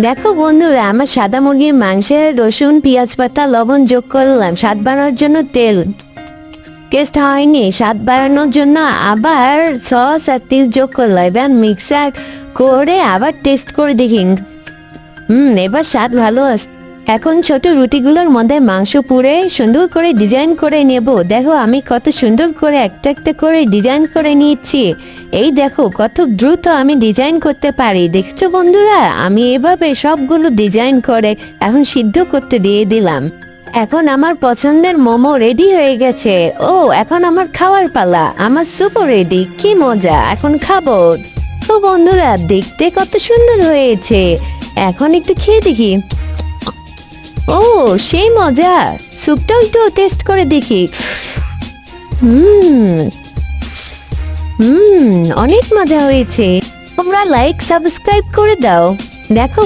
দেখো বন্ধুরা, আমার সাদা মুরগির মাংসে রসুন, পেঁয়াজ পাতা, লবণ যোগ করলাম স্বাদ বাড়ানোর জন্য। তেল টেস্ট হয়নি, স্বাদ বাড়ানোর জন্য আবার সস আর তেল যোগ করলাম। এবার মিক্সার করে আবার টেস্ট করে দেখি। এবার স্বাদ ভালো আছে। এখন ছোট রুটিগুলোর মধ্যে মাংস পুরে সুন্দর করে ডিজাইন করে নেব। দেখো আমি কত সুন্দর করে একটা একটা করে ডিজাইন করে নিচ্ছি। এই দেখো কত দ্রুত আমি ডিজাইন করতে পারি। দেখছো বন্ধুরা, আমি এভাবে সবগুলো ডিজাইন করে এখন সিদ্ধ করতে দিয়ে দিলাম। এখন আমার পছন্দের মোমো রেডি হয়ে গেছে। ও, এখন আমার খাওয়ার পালা। আমার সুপও রেডি, কি মজা, এখন খাবো। তো বন্ধুরা, দেখতে কত সুন্দর হয়েছে। এখন একটু খেয়ে দেখি। ও, সেই মজা। স্যুপটাও একটু টেস্ট করে দেখি। হুম হুম অনেক মজা হয়েছে। তোমরা লাইক সাবস্ক্রাইব করে দাও। দেখো